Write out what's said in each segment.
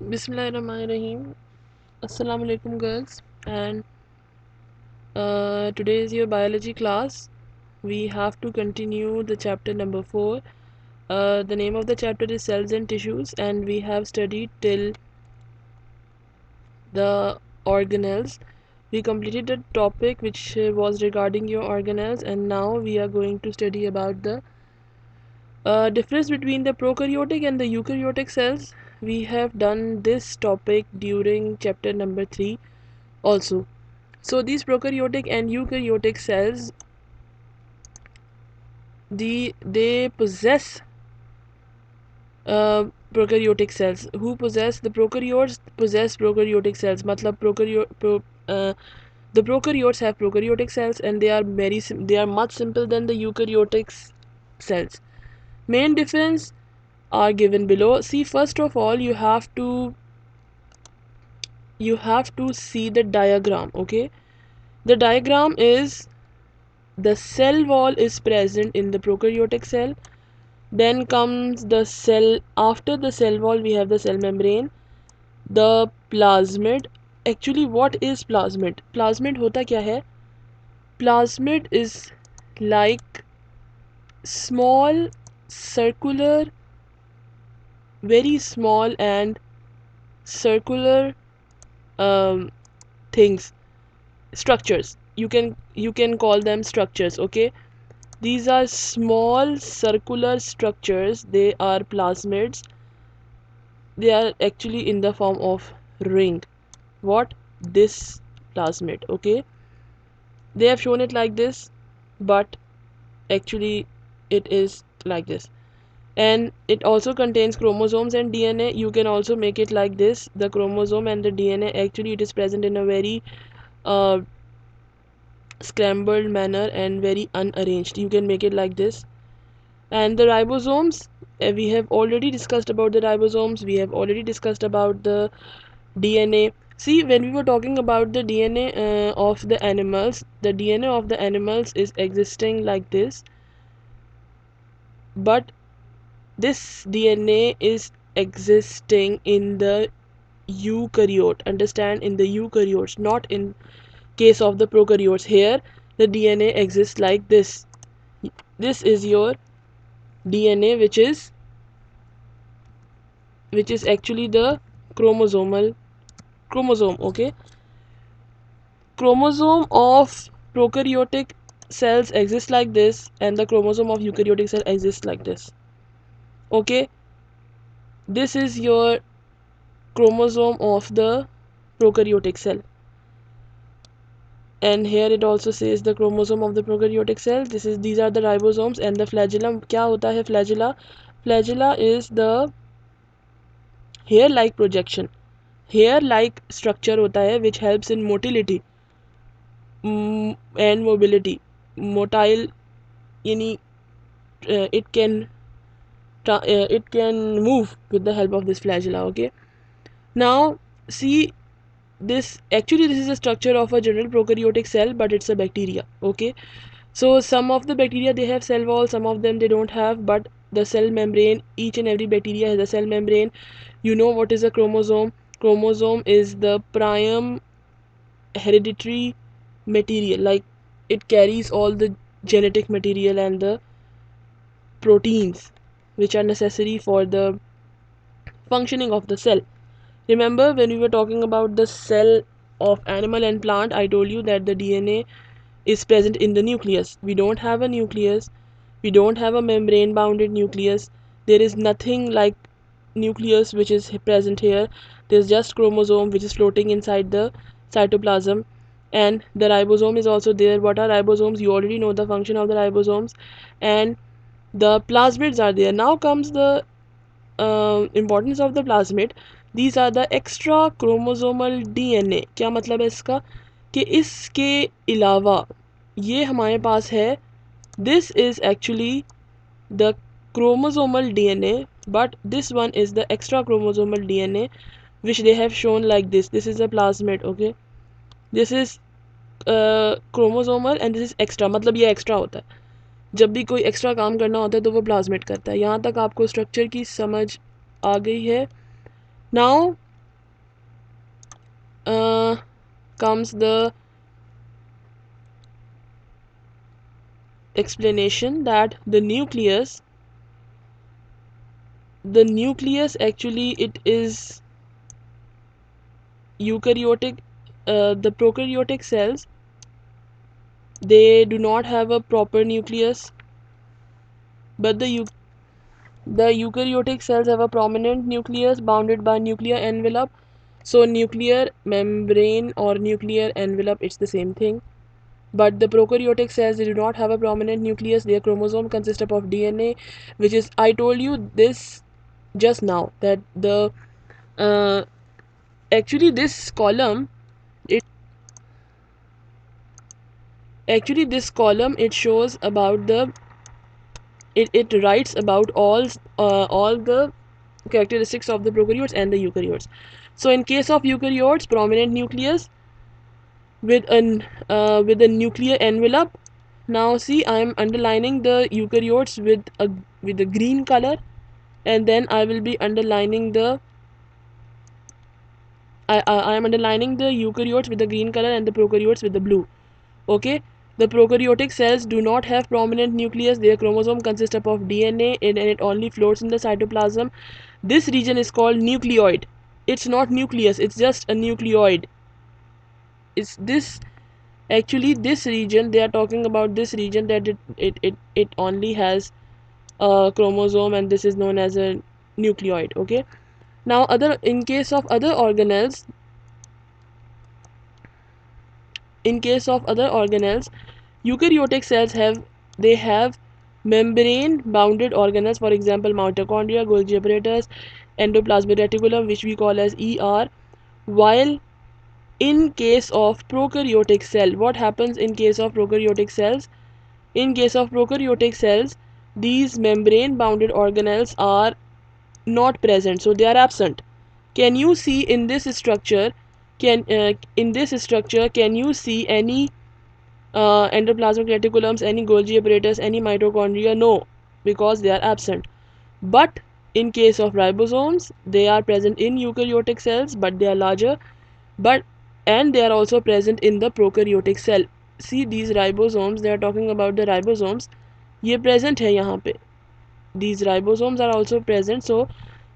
Bismillahirrahmanirrahim. Assalamu alaikum girls, and today is your biology class. We have to continue the chapter number 4. The name of the chapter is cells and tissues, and we have studied till the organelles. We completed the topic which was regarding your organelles, and now we are going to study about the difference between the prokaryotic and the eukaryotic cells. We have done this topic during chapter number 3 also. So these prokaryotic and eukaryotic cells, they possess prokaryotic cells. Who possess the prokaryotes possess prokaryotic cells. मतलब the prokaryotes have prokaryotic cells, and they are much simple than the eukaryotic cells. Main difference are given below. See, first of all, you have to see the diagram. Okay, the diagram is the cell wall is present in the prokaryotic cell. Then comes the cell. After the cell wall, we have the cell membrane, the plasmid. Actually, what is plasmid? Plasmid होता क्या है? Plasmid is like small, circular, very small and circular um, things, structures. You can call them structures. Okay, these are small circular structures. They are plasmids. They are actually in the form of ring. What? This plasmid. Okay, they have shown it like this, but actually it is like this. And it also contains chromosomes and DNA. You can also make it like this. The chromosome and the DNA, actually it is present in a very uh, scrambled manner and very unarranged. You can make it like this. And the ribosomes, we have already discussed about the ribosomes. We have already discussed about the DNA. See, when we were talking about the DNA of the animals, the DNA of the animals is existing like this, but this DNA is existing in the eukaryote. Understand? In the eukaryotes, not in case of the prokaryotes. Here, the DNA exists like this. This is your DNA, which is actually the chromosome. Okay, chromosome of prokaryotic cells exist like this, and the chromosome of eukaryotic cell exists like this. Okay, this is your chromosome of the prokaryotic cell, and here it also says the chromosome of the prokaryotic cell. These are the ribosomes. And the flagellum, क्या होता है flagella? Flagella is the hair like projection, hair like structure होता है, which helps in motility and mobility. Motile यानी it can move with the help of this flagella. Okay, now see, this is a structure of a general prokaryotic cell, but it's a bacteria. Okay, so some of the bacteria, they have cell wall, some of them they don't have. But the cell membrane, each and every bacteria has a cell membrane. You know what is a chromosome? Chromosome is the prime hereditary material, like it carries all the genetic material and the proteins which are necessary for the functioning of the cell. Remember, when we were talking about the cell of animal and plant, I told you that the DNA is present in the nucleus. We don't have a nucleus. We don't have a membrane bounded nucleus. There is nothing like nucleus which is present here. There's just chromosome which is floating inside the cytoplasm, and the ribosome is also there. What are ribosomes? You already know the function of the ribosomes. And the plasmids are there. Now comes the importance of the plasmid. These are the extra chromosomal DNA. क्या मतलब है इसका? कि इसके अलावा ये हमारे पास है, this is actually the chromosomal DNA, but this one is the extra chromosomal DNA which they have shown like this. This is a plasmid. Okay, this is chromosomal and this is extra. मतलब ये extra होता है. जब भी कोई extra काम करना होता है तो वो प्लाज्मिड करता है. यहाँ तक आपको स्ट्रक्चर की समझ आ गई है. Now comes the explanation that the nucleus actually it is eukaryotic. The prokaryotic cells, they do not have a proper nucleus, but the eukaryotic cells have a prominent nucleus bounded by nuclear envelope. So nuclear membrane or nuclear envelope, it's the same thing. But the prokaryotic cells, they do not have a prominent nucleus. Their chromosome consists of DNA, which is, I told you this just now, that the uh, actually this column it actually this column it shows about it writes about all the characteristics of the prokaryotes and the eukaryotes. So in case of eukaryotes, prominent nucleus with a nuclear envelope. Now see, I am underlining the eukaryotes with a green color, and then I will be underlining the I am underlining the eukaryotes with the green color and the prokaryotes with the blue. Okay, the prokaryotic cells do not have prominent nucleus. Their chromosome consists of DNA, and it only floats in the cytoplasm. This region is called nucleoid. It's not nucleus, it's just a nucleoid. It's this Actually this region, they are talking about this region, that it only has a chromosome, and this is known as a nucleoid. Okay, now in case of other organelles, eukaryotic cells have membrane bounded organelles, for example mitochondria, Golgi apparatus, endoplasmic reticulum, which we call as ER. While in case of prokaryotic cell, what happens in case of prokaryotic cells? In case of prokaryotic cells, these membrane bounded organelles are not present, so they are absent. Can you see in this structure, can you see any endoplasmic reticulums, any Golgi apparatus, any mitochondria? No, because they are absent. But in case of ribosomes, they are present in eukaryotic cells, but they are larger, but and they are also present in the prokaryotic cell. See these ribosomes, they are talking about the ribosomes. ये present है यहाँ पे. These ribosomes are also present. So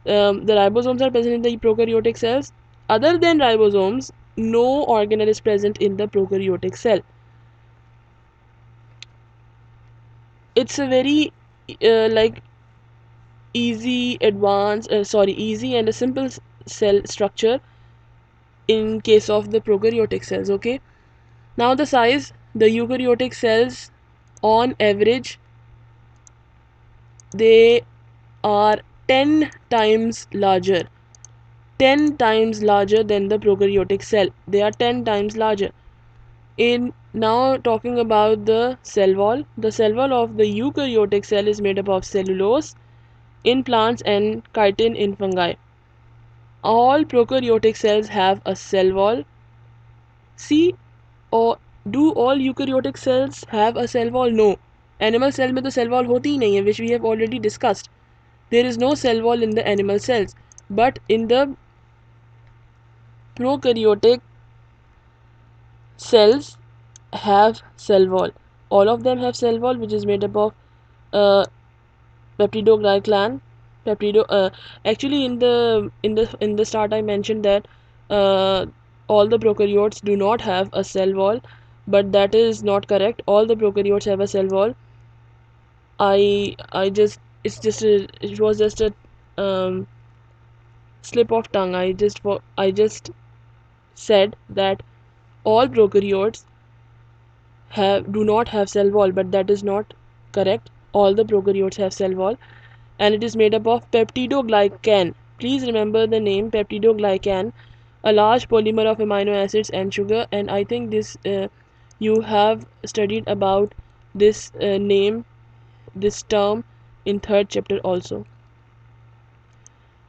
the ribosomes are present in the prokaryotic cells. Other than ribosomes, no organelle is present in the prokaryotic cell. It's a very like easy and a simple cell structure in case of the prokaryotic cells. Okay, now the size, the eukaryotic cells on average, they are 10 times larger, 10 times larger than the prokaryotic cell. They are 10 times larger. In now talking about the cell wall of the eukaryotic cell is made up of cellulose in plants and chitin in fungi. All prokaryotic cells have a cell wall. See, or do all eukaryotic cells have a cell wall? No. Animal cell में तो cell wall होती ही नहीं है, which we have already discussed. There is no cell wall in the animal cells, but in the prokaryotic cells have cell wall. All of them have cell wall, which is made up of uh, peptidoglycan. Peptido. Actually, in the start, I mentioned that uh, all the prokaryotes do not have a cell wall, but that is not correct. All the prokaryotes have a cell wall. I just it was just a slip of tongue. I just said that all prokaryotes do not have cell wall, but that is not correct. All the prokaryotes have cell wall, and it is made up of peptidoglycan. Please remember the name peptidoglycan, a large polymer of amino acids and sugar. And I think this you have studied about this term in third chapter also.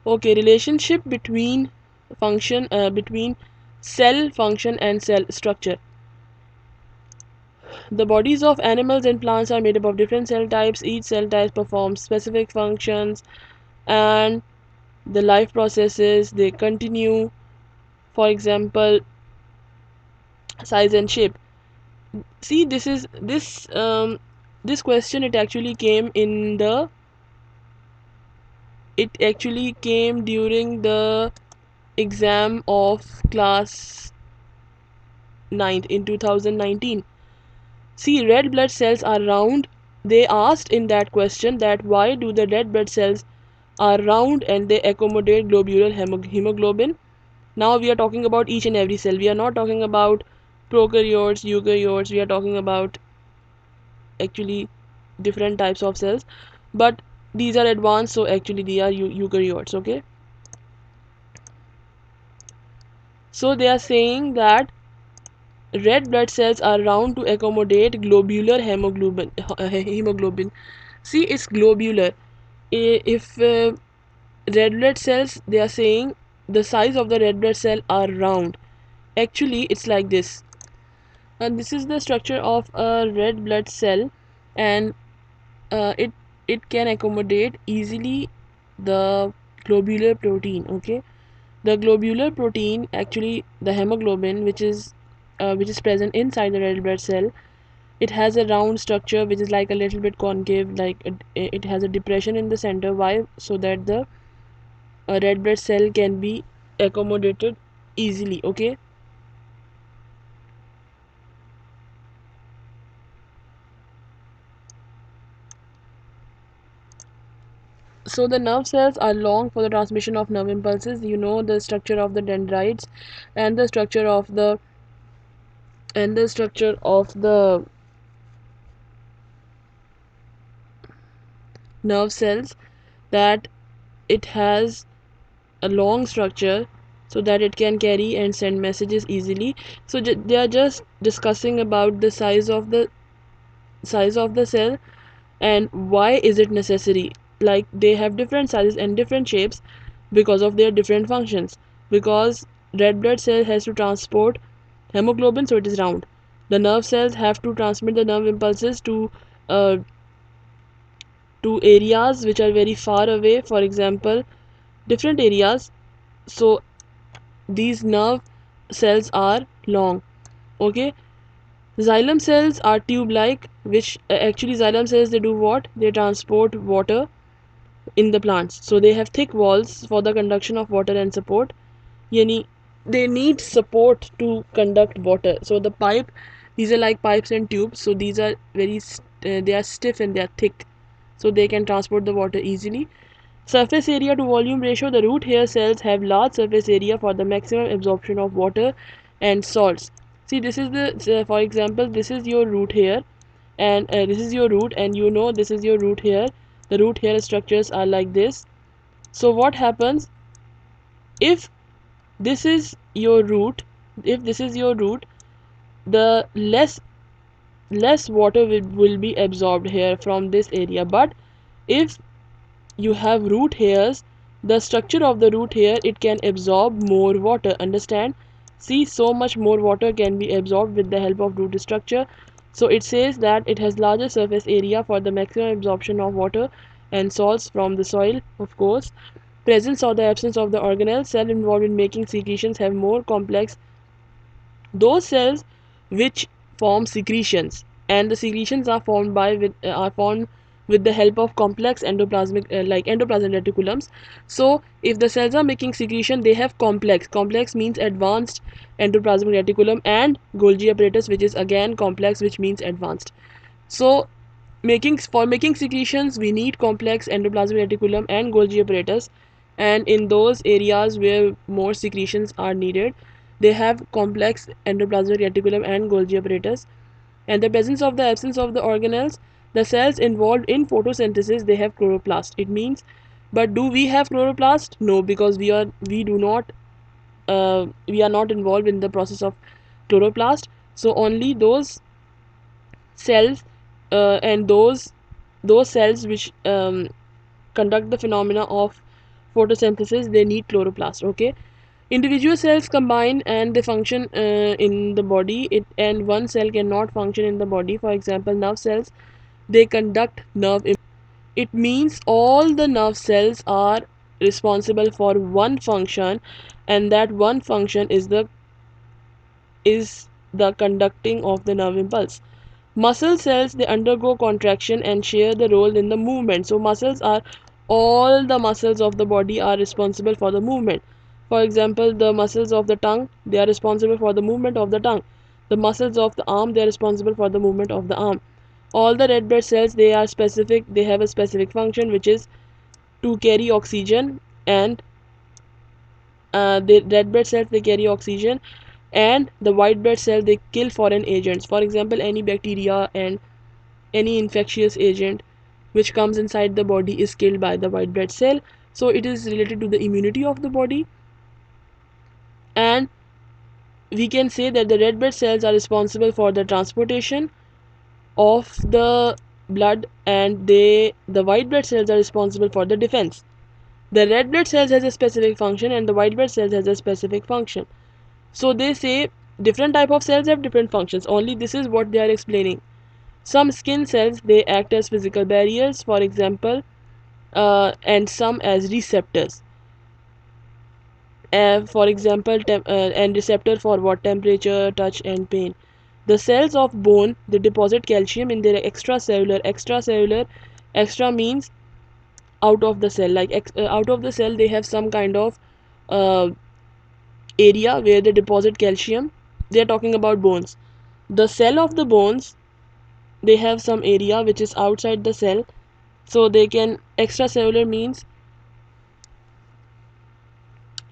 Okay, relationship between cell function and cell structure. The bodies of animals and plants are made up of different cell types. Each cell type performs specific functions, and the life processes they continue. For example, size and shape. See, this question, it actually came during the exam of class ninth in 2019. See, red blood cells are round. They asked in that question that why do the red blood cells are round and they accommodate globular hemoglobin. Now we are talking about each and every cell. We are not talking about prokaryotes, eukaryotes. We are talking about actually different types of cells. But these are advanced, so actually they are eukaryotes. Okay. So they are saying that red blood cells are round to accommodate globular hemoglobin. See, it's globular. If red blood cells, they are saying the size of the red blood cell are round. Actually, it's like this. And this is the structure of a red blood cell, and it can accommodate easily the globular protein. Okay, the globular protein, actually the hemoglobin, which is present inside the red blood cell, it has a round structure which is like a little bit concave, like it has a depression in the center. Why? So that the red blood cell can be accommodated easily. Okay. So the nerve cells are long for the transmission of nerve impulses. You know the structure of the dendrites and the structure of the nerve cells, that it has a long structure so that it can carry and send messages easily. So they are just discussing about the size of the cell and why is it necessary. Like, they have different sizes and different shapes because of their different functions. Because red blood cell has to transport hemoglobin, so it is round. The nerve cells have to transmit the nerve impulses uh, to areas which are very far away, for example different areas. So these nerve cells are long. Okay. Xylem cells are tube like, which actually xylem cells, they do what? They transport water in the plants. So they have thick walls for the conduction of water and support. Yani, they need support to conduct water. So the pipe, these are like pipes and tubes. So these are they are stiff and they are thick. So they can transport the water easily. Surface area to volume ratio, the root hair cells have large surface area for the maximum absorption of water and salts. See, this is for example, this is your root hair, and this is your root, and you know this is your root hair. The root hair structures are like this. So what happens if this is your root? If this is your root, the less water will be absorbed here from this area. But if you have root hairs, the structure of the root hair, it can absorb more water. Understand? See, so much more water can be absorbed with the help of root structure. So it says that it has larger surface area for the maximum absorption of water and salts from the soil. Of course, presence or the absence of the organelle cell involved in making secretions have more complex. Those cells which form secretions, and the secretions are formed with the help of complex endoplasmic like endoplasmic reticulums. So if the cells are making secretion, they have complex means advanced endoplasmic reticulum, and Golgi apparatus, which is again complex, which means advanced. So making secretions, we need complex endoplasmic reticulum and Golgi apparatus, and in those areas where more secretions are needed, they have complex endoplasmic reticulum and Golgi apparatus. And the presence of the absence of the organelles, the cells involved in photosynthesis, they have chloroplast. It means, but do we have chloroplast? No, because we are not involved in the process of chloroplast. So only those cells and those cells which conduct the phenomena of photosynthesis, they need chloroplast. Okay. Individual cells combine and they function in the body, and one cell cannot function in the body. For example, nerve cells, they conduct nerve. It means all the nerve cells are responsible for one function, and that one function is the conducting of the nerve impulse. Muscle cells, they undergo contraction and share the role in the movement. So muscles are, all the muscles of the body are responsible for the movement. For example, the muscles of the tongue, they are responsible for the movement of the tongue. The muscles of the arm, they are responsible for the movement of the arm. All the red blood cells, they are specific, they have a specific function, which is to carry oxygen. And the red blood cells, they carry oxygen, and the white blood cell, they kill foreign agents. For example, any bacteria and any infectious agent which comes inside the body is killed by the white blood cell. So it is related to the immunity of the body. And we can say that the red blood cells are responsible for the transportation of the blood, and the white blood cells are responsible for the defense. The red blood cells has a specific function and the white blood cells has a specific function. So they say different type of cells have different functions. Only this is what they are explaining. Some skin cells, they act as physical barriers, for example, and some as receptors. For example, and receptor for what? Temperature, touch, and pain. The cells of bone, they deposit calcium in their extracellular. Extra means out of the cell. Like out of the cell, they have some kind of uh, area where they deposit calcium. They are talking about bones. The cell of the bones, they have some area which is outside the cell, so they can, extracellular means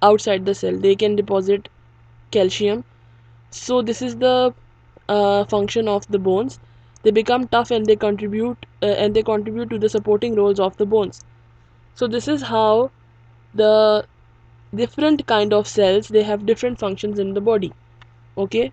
outside the cell, they can deposit calcium. So this is the function of the bones. They become tough and they contribute to the supporting roles of the bones. So this is how the different kind of cells, they have different functions in the body. Okay.